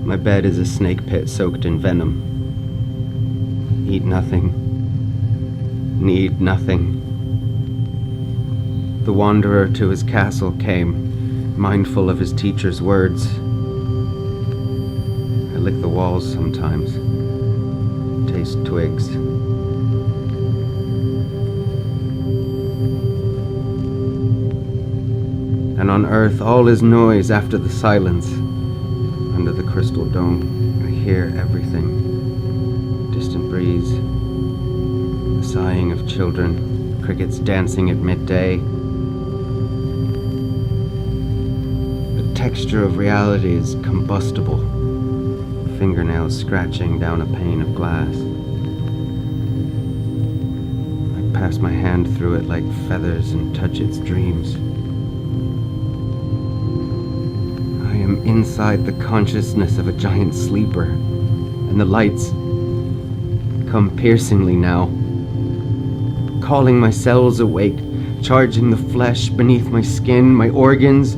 My bed is a snake pit soaked in venom. Eat nothing. Need nothing. The wanderer to his castle came, mindful of his teacher's words. I lick the walls sometimes, taste twigs. And on earth all is noise after the silence. Under the crystal dome, I hear everything. Distant breeze, the sighing of children, crickets dancing at midday. The texture of reality is combustible, fingernails scratching down a pane of glass. I pass my hand through it like feathers and touch its dreams. Inside the consciousness of a giant sleeper, and the lights come piercingly now, calling my cells awake, charging the flesh beneath my skin, my organs.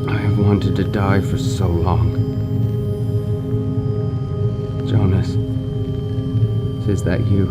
I have wanted to die for so long. Jonas, is that you?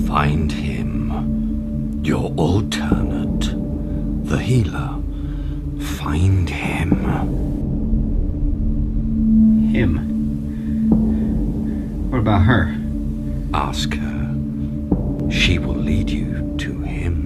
Find him. Your alternate. The healer. Find him. Him? What about her? Ask her. She will lead you to him.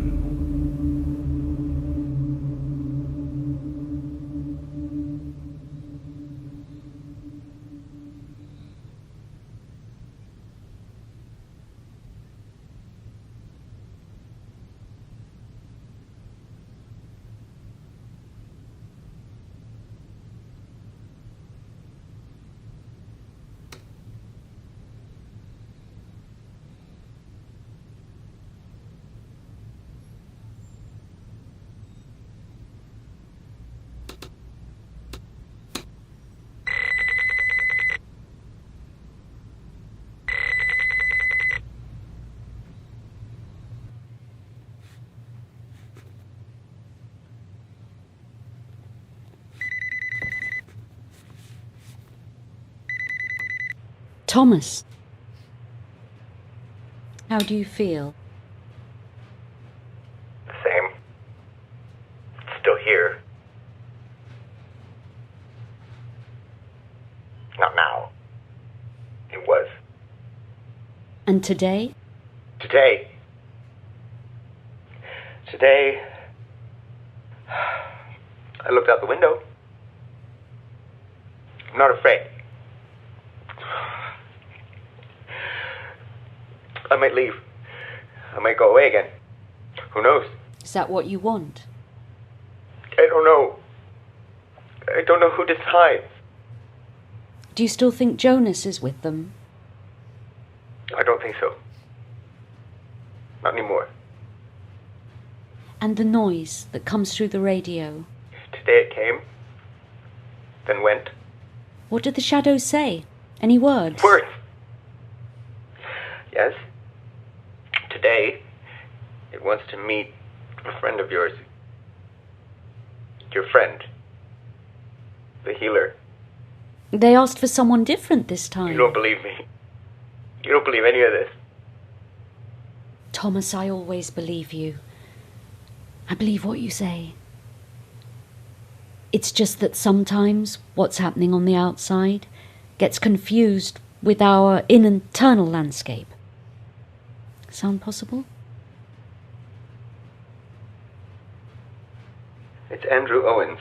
Thomas, how do you feel? The same. Still here. Not now. It was. And today? Today, I looked out the window. I'm not afraid. I might leave. I might go away again. Who knows? Is that what you want? I don't know. I don't know who decides. Do you still think Jonas is with them? I don't think so. Not anymore. And the noise that comes through the radio? Today it came, then went. What did the shadows say? Any words? Words! Yes. Today, it wants to meet a friend of yours. Your friend. The healer. They asked for someone different this time. You don't believe me. You don't believe any of this. Thomas, I always believe you. I believe what you say. It's just that sometimes what's happening on the outside gets confused with our internal landscape. Sound possible? It's Andrew Owens.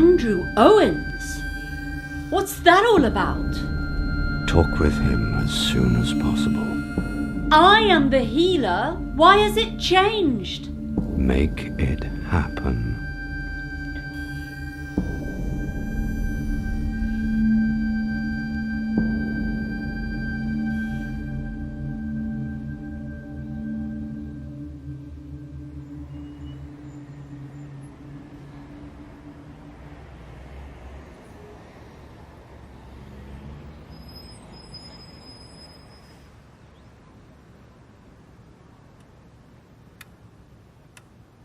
Andrew Owens? What's that all about? Talk with him as soon as possible. I am the healer. Why has it changed? Make it happen.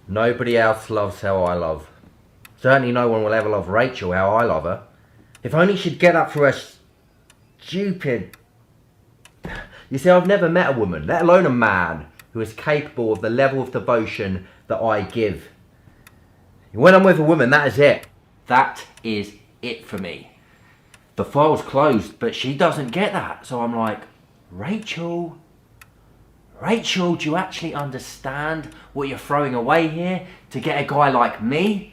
Nobody else loves how I love. Certainly no one will ever love Rachel how I love her. If only she'd get up through her stupid... You see, I've never met a woman, let alone a man, who is capable of the level of devotion that I give. When I'm with a woman, that is it. That is it for me. The file's closed, but she doesn't get that. So I'm like, Rachel, do you actually understand what you're throwing away here to get a guy like me?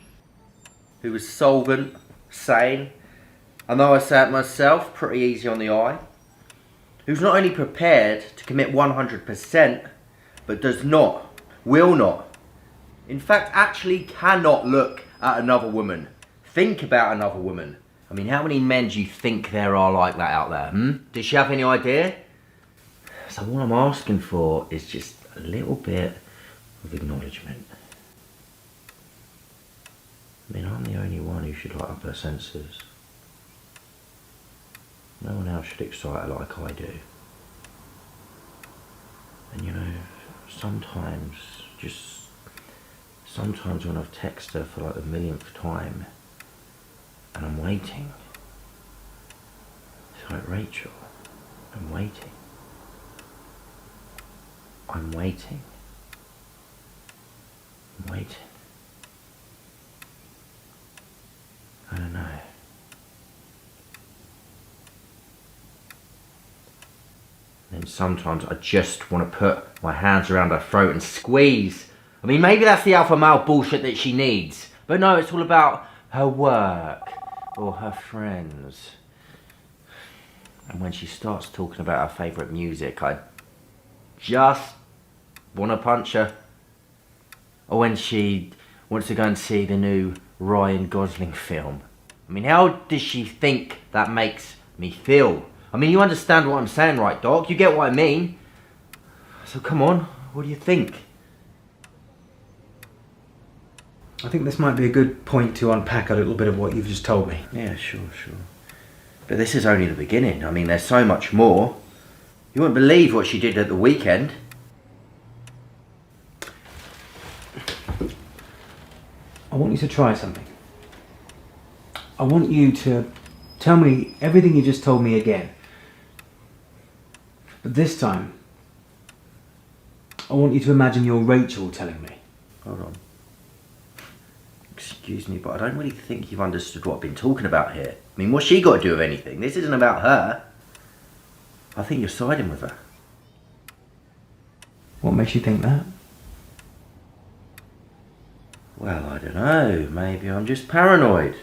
Who is solvent, sane, I know I say it myself, pretty easy on the eye. Who's not only prepared to commit 100%, but does not, will not, in fact actually cannot look at another woman, think about another woman. I mean, how many men do you think there are like that out there, Does she have any idea? So what I'm asking for is just a little bit of acknowledgement. I mean, I'm the only one who should light up her senses. No one else should excite her like I do. And you know, sometimes when I've texted her for like the millionth time, and I'm waiting, it's like, Rachel, I'm waiting. I'm waiting. I don't know. And sometimes I just want to put my hands around her throat and squeeze. I mean, maybe that's the alpha male bullshit that she needs. But no, it's all about her work or her friends. And when she starts talking about her favourite music, I just want to punch her. Or when she wants to go and see the new Ryan Gosling film. I mean, how does she think that makes me feel? I mean, you understand what I'm saying, right, Doc? You get what I mean? So come on, what do you think? I think this might be a good point to unpack a little bit of what you've just told me. Yeah, sure. But this is only the beginning. I mean, there's so much more. You won't believe what she did at the weekend. I want you to try something. I want you to tell me everything you just told me again. But this time, I want you to imagine you're Rachel telling me. Hold on. Excuse me, but I don't really think you've understood what I've been talking about here. I mean, what's she got to do with anything? This isn't about her. I think you're siding with her. What makes you think that? Well, I don't know. Maybe I'm just paranoid.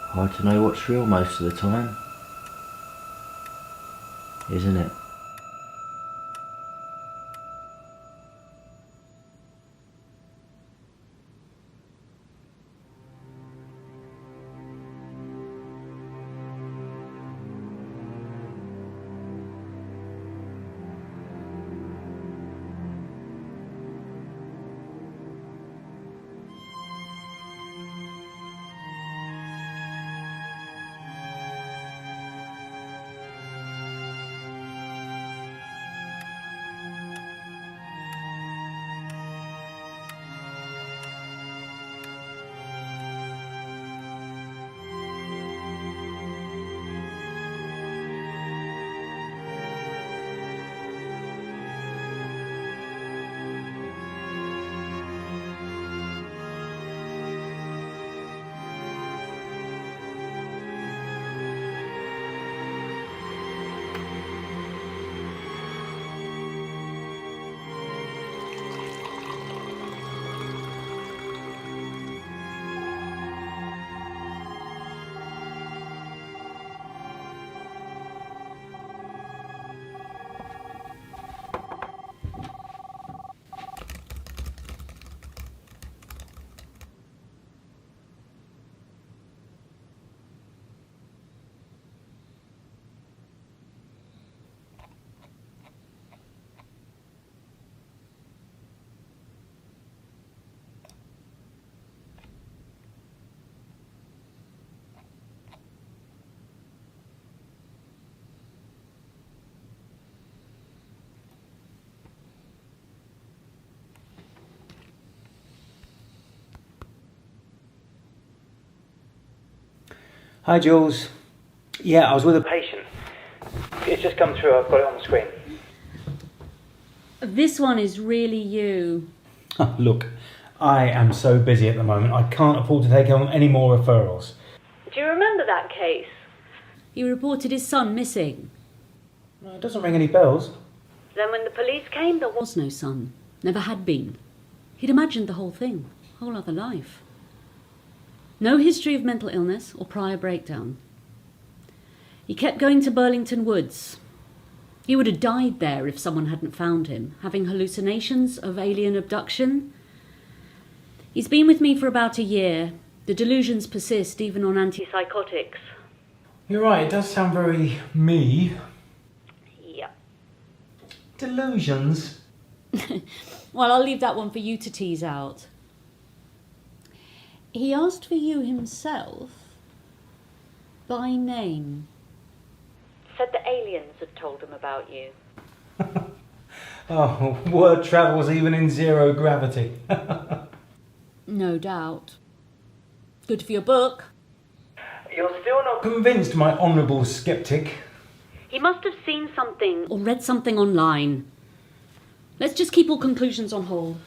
Hard to know what's real most of the time, isn't it? Hi, Jules. Yeah, I was with a patient. It's just come through. I've got it on the screen. This one is really you. Look, I am so busy at the moment. I can't afford to take on any more referrals. Do you remember that case? He reported his son missing. No, it doesn't ring any bells. Then when the police came, there was no son. Never had been. He'd imagined the whole thing. Whole other life. No history of mental illness or prior breakdown. He kept going to Burlington Woods. He would have died there if someone hadn't found him, having hallucinations of alien abduction. He's been with me for about a year. The delusions persist even on antipsychotics. You're right, it does sound very me. Yeah. Delusions? Well, I'll leave that one for you to tease out. He asked for you himself by name. Said the aliens had told him about you. Oh, word travels even in zero gravity. No doubt. Good for your book. You're still not convinced, my honourable sceptic. He must have seen something or read something online. Let's just keep all conclusions on hold.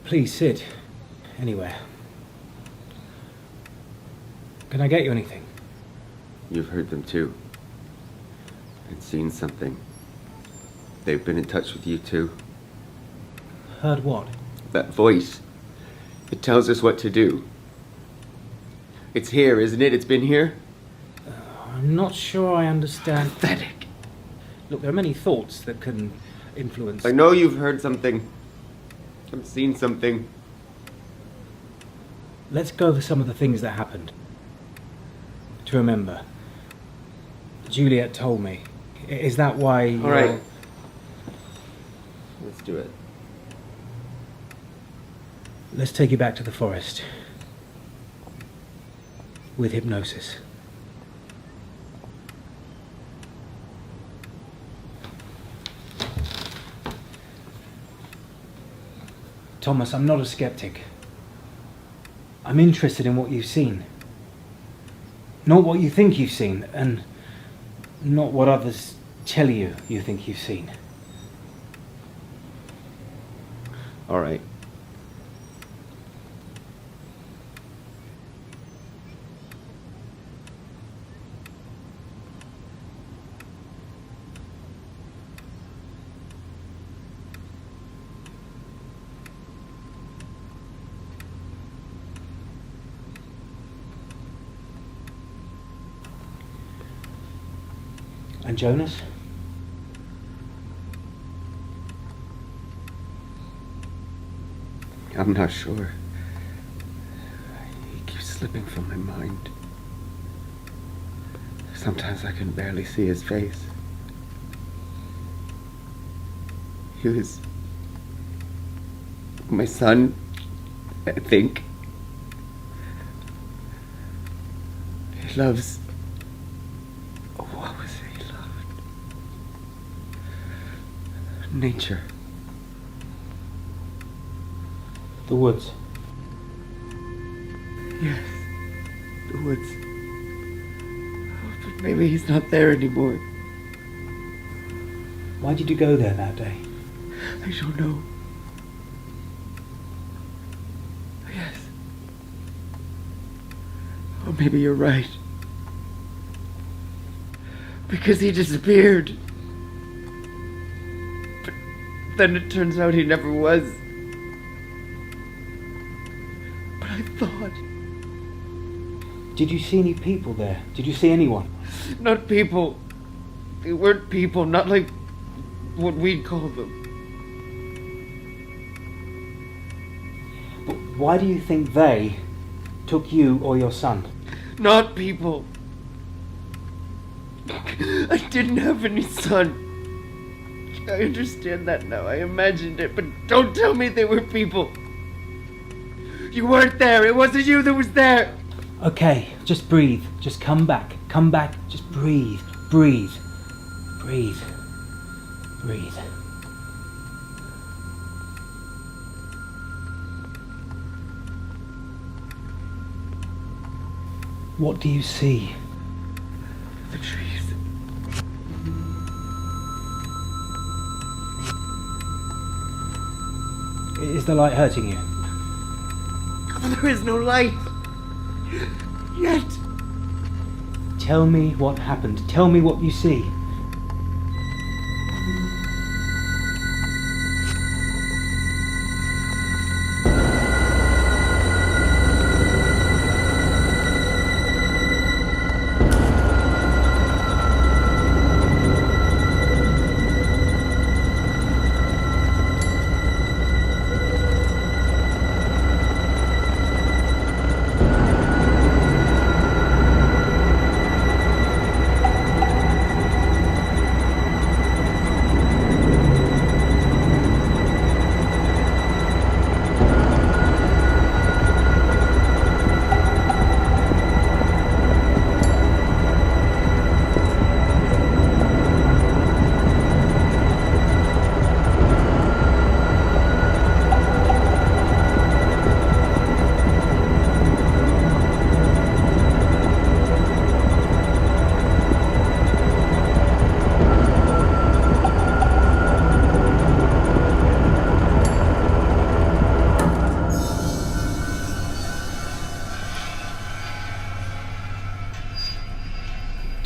Please sit. Anywhere. Can I get you anything? You've heard them too. And seen something. They've been in touch with you too. Heard what? That voice. It tells us what to do. It's here, isn't it? It's been here? I'm not sure I understand. Pathetic. Look, there are many thoughts that can influence... I know you've heard something. I've seen something. Let's go over some of the things that happened. To remember. Juliet told me. Is that why you... All right. Let's do it. Let's take you back to the forest. With hypnosis. Thomas, I'm not a skeptic. I'm interested in what you've seen. Not what you think you've seen, and not what others tell you think you've seen. All right. And Jonas? I'm not sure. He keeps slipping from my mind. Sometimes I can barely see his face. He was my son, I think. He loves... What was it he loved? Nature. The woods. Yes, the woods. Oh, but maybe he's not there anymore. Why did you go there that day? I don't know. Yes. Oh, maybe you're right. Because he disappeared. But then it turns out he never was. But I thought... Did you see any people there? Did you see anyone? Not people. They weren't people, not like what we'd call them. But why do you think they took you or your son? Not people. I didn't have any son. I understand that now. I imagined it, but don't tell me they were people. You weren't there. It wasn't you that was there. Okay, just breathe. Just come back. Come back. Just breathe. Breathe. Breathe. Breathe. What do you see? The trees. Is the light hurting you? There is no light. Yet. Tell me what happened. Tell me what you see.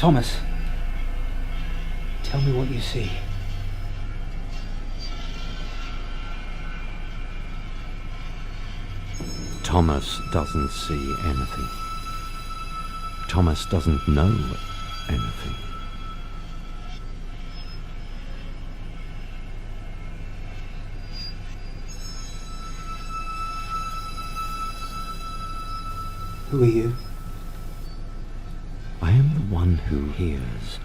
Thomas, tell me what you see. Thomas doesn't see anything. Thomas doesn't know anything. Who are you? I am the one who hears.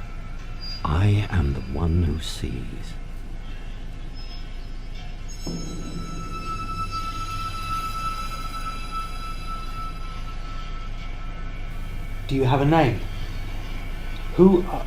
I am the one who sees. Do you have a name? Who are...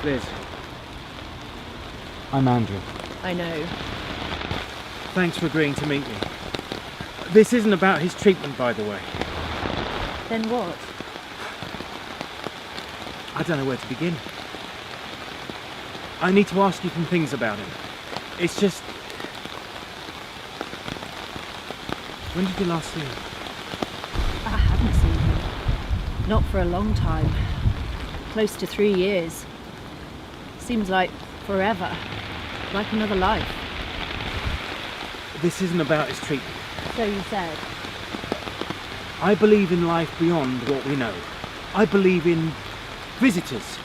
Liz. I'm Andrew. I know. Thanks for agreeing to meet me. This isn't about his treatment, by the way. Then what? I don't know where to begin. I need to ask you some things about him. It's just... When did you last see him? I haven't seen him. Not for a long time. Close to 3 years. Seems like forever. Like another life. This isn't about his treatment. So you said. I believe in life beyond what we know. I believe in visitors.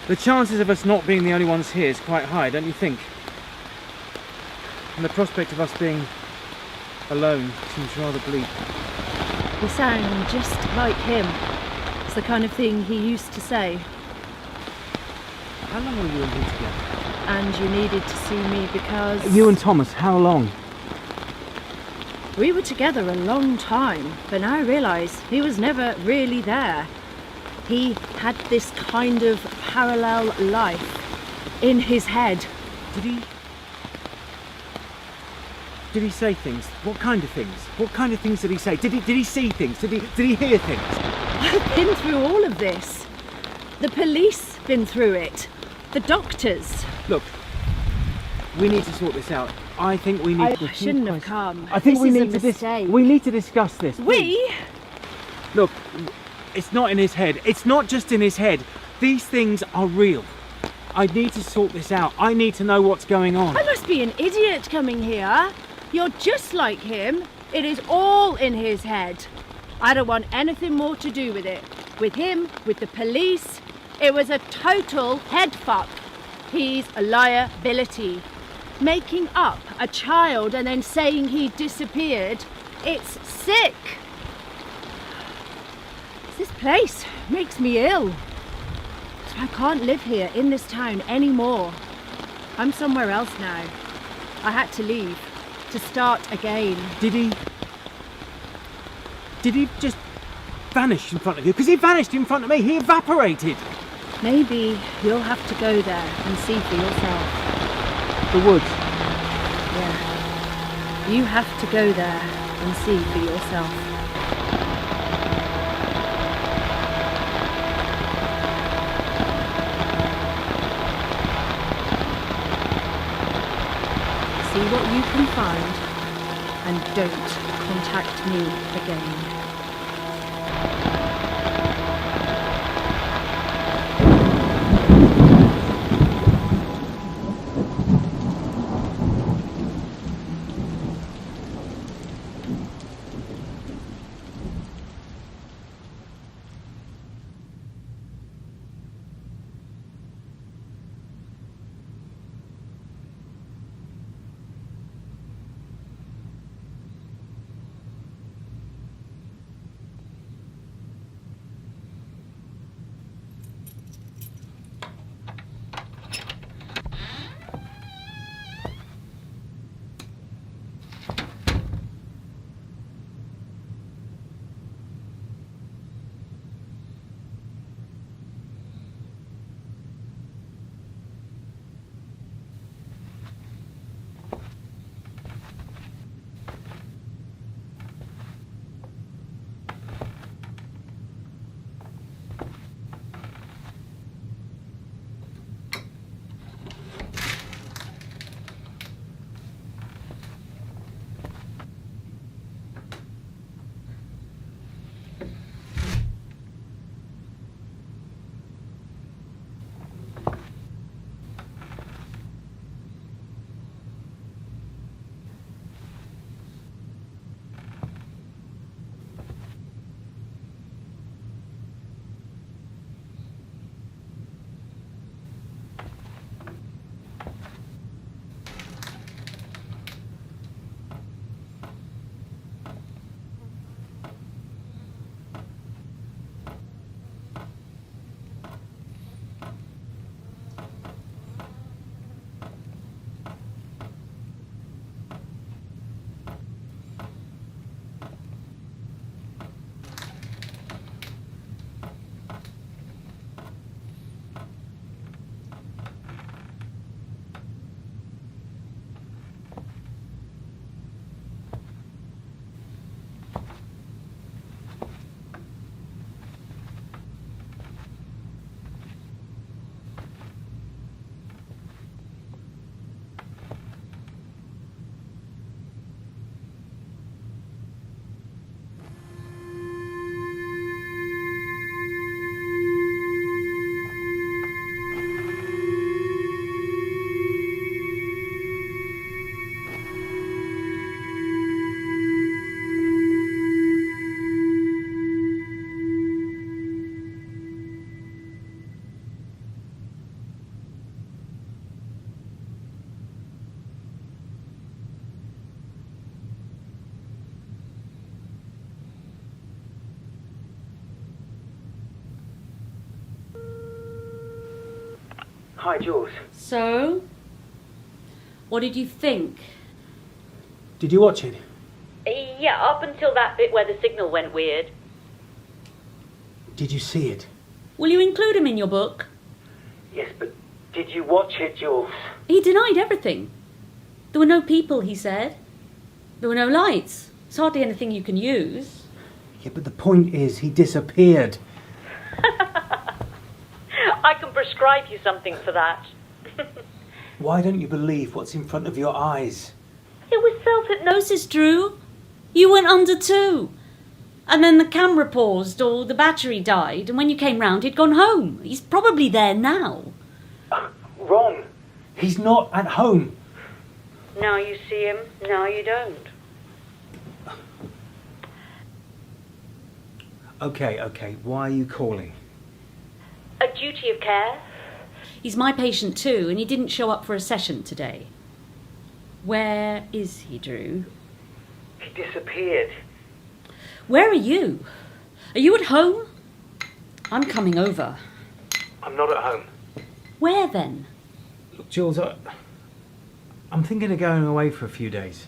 The chances of us not being the only ones here is quite high, don't you think? And the prospect of us being alone seems rather bleak. You sound just like him. It's the kind of thing he used to say. How long were you and he together? And you needed to see me because... You and Thomas, how long? We were together a long time, but now I realise he was never really there. He had this kind of parallel life in his head. Did he say things? What kind of things? What kind of things did he say? Did he see things? Did he hear things? I've been through all of this. The police been through it. The doctors. Look, we need to sort this out. I think we need to... I shouldn't have come. I think This we is a need to mistake. we need to discuss this. We? Look, it's not in his head. It's not just in his head. These things are real. I need to sort this out. I need to know what's going on. I must be an idiot coming here. You're just like him. It is all in his head. I don't want anything more to do with it. With him, with the police. It was a total head fuck. He's a liability. Making up a child and then saying he disappeared. It's sick. This place makes me ill. So I can't live here in this town anymore. I'm somewhere else now. I had to leave to start again. Did he just vanish in front of you? Because he vanished in front of me. He evaporated. Maybe you'll have to go there and see for yourself. The woods. Yeah. You have to go there and see for yourself. See what you can find, and don't contact me again. Hi, Jules. So, what did you think? Did you watch it? Yeah, up until that bit where the signal went weird. Did you see it? Will you include him in your book? Yes, but did you watch it, Jules? He denied everything. There were no people, he said. There were no lights. It's hardly anything you can use. Yeah, but the point is, he disappeared. I can prescribe you something for that. Why don't you believe what's in front of your eyes? It was self-hypnosis, Drew. You went under too. And then the camera paused or the battery died, and when you came round he'd gone home. He's probably there now. Wrong. He's not at home. Now you see him, now you don't. Okay, why are you calling? A duty of care. He's my patient too, and he didn't show up for a session today. Where is he, Drew? He disappeared. Where are you? Are you at home? I'm coming over. I'm not at home. Where then? Look, Jules, I'm thinking of going away for a few days.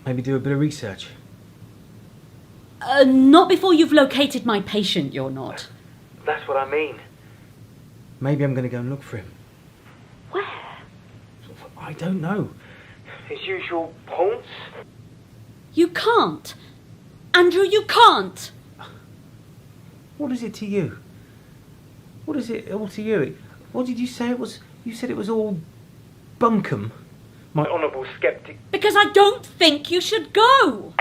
Maybe do a bit of research. Not before you've located my patient, you're not. That's what I mean. Maybe I'm going to go and look for him. Where? I don't know. his usual haunts? You can't. Andrew, you can't. What is it to you? What is it all to you? What did you say it was? You said it was all bunkum. My honourable sceptic. Because I don't think you should go.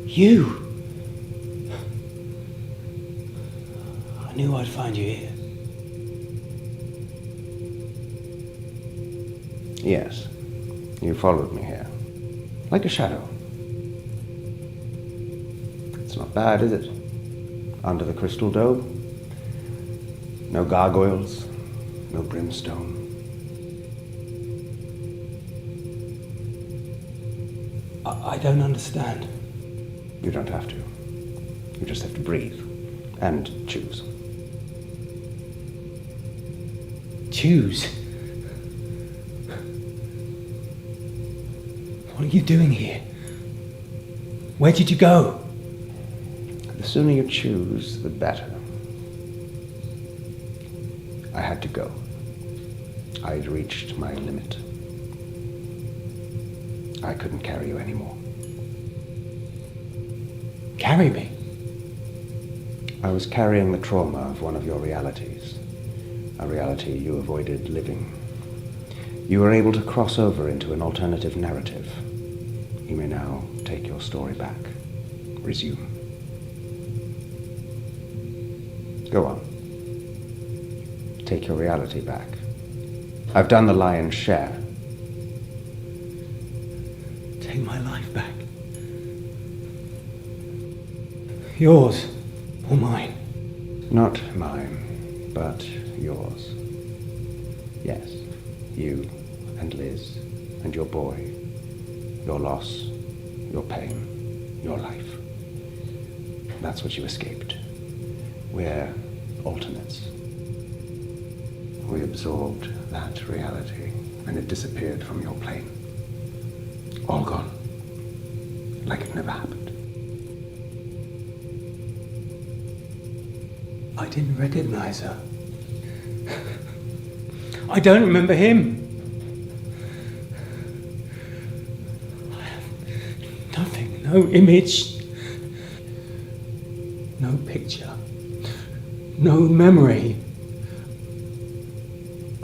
You! I knew I'd find you here. Yes, you followed me here. Like a shadow. It's not bad, is it? Under the crystal dome. No gargoyles, no brimstone. I don't understand. You don't have to. You just have to breathe and choose. Choose? What are you doing here? Where did you go? The sooner you choose, the better. I had to go. I'd reached my limit. I couldn't carry you anymore. Carry me? I was carrying the trauma of one of your realities. A reality you avoided living. You were able to cross over into an alternative narrative. You may now take your story back. Resume. Go on. Take your reality back. I've done the lion's share. Take my life back. Yours or mine? Not mine, but yours. Yes, you and Liz and your boy. Your loss, your pain, your life. That's what you escaped. We're alternates. We absorbed that reality, and it disappeared from your plane. All gone. Like it never happened. I didn't recognize her. I don't remember him. I have nothing, no image, no picture, no memory.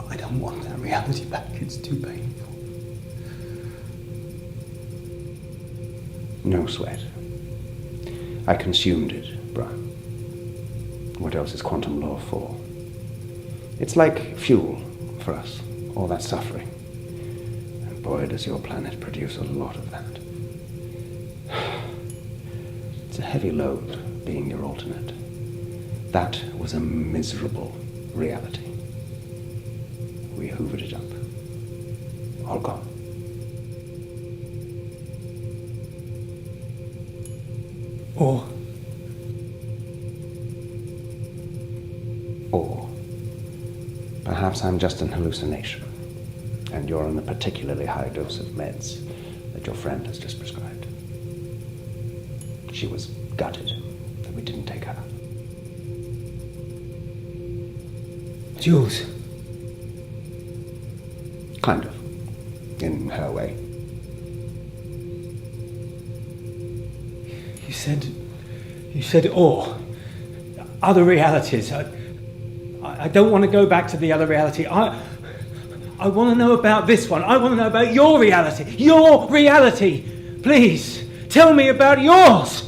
I don't want that reality back. It's too painful. No sweat. I consumed it, bruh. What else is quantum law for? It's like fuel for us, all that suffering. And boy, does your planet produce a lot of that. It's a heavy load, being your alternate. That was a miserable reality. We hoovered it up. All gone. Or perhaps I'm just an hallucination, and you're on a particularly high dose of meds that your friend has just prescribed. She was gutted that we didn't take her. Jules. Kind of. In her way. You said or. Other realities. I don't want to go back to the other reality. I want to know about this one. I want to know about your reality. Your reality. Please, tell me about yours.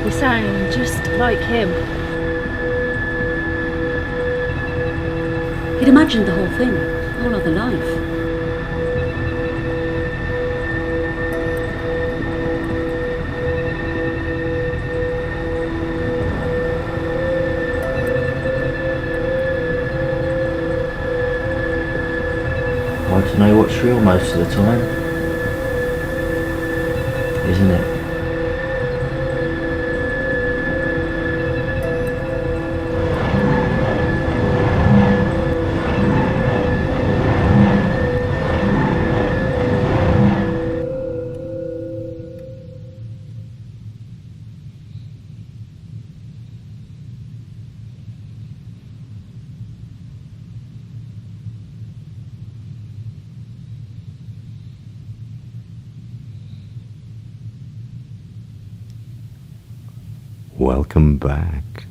You sound just like him. He'd imagined the whole thing, a whole other life. Hard to know what's real most of the time, isn't it? Welcome back.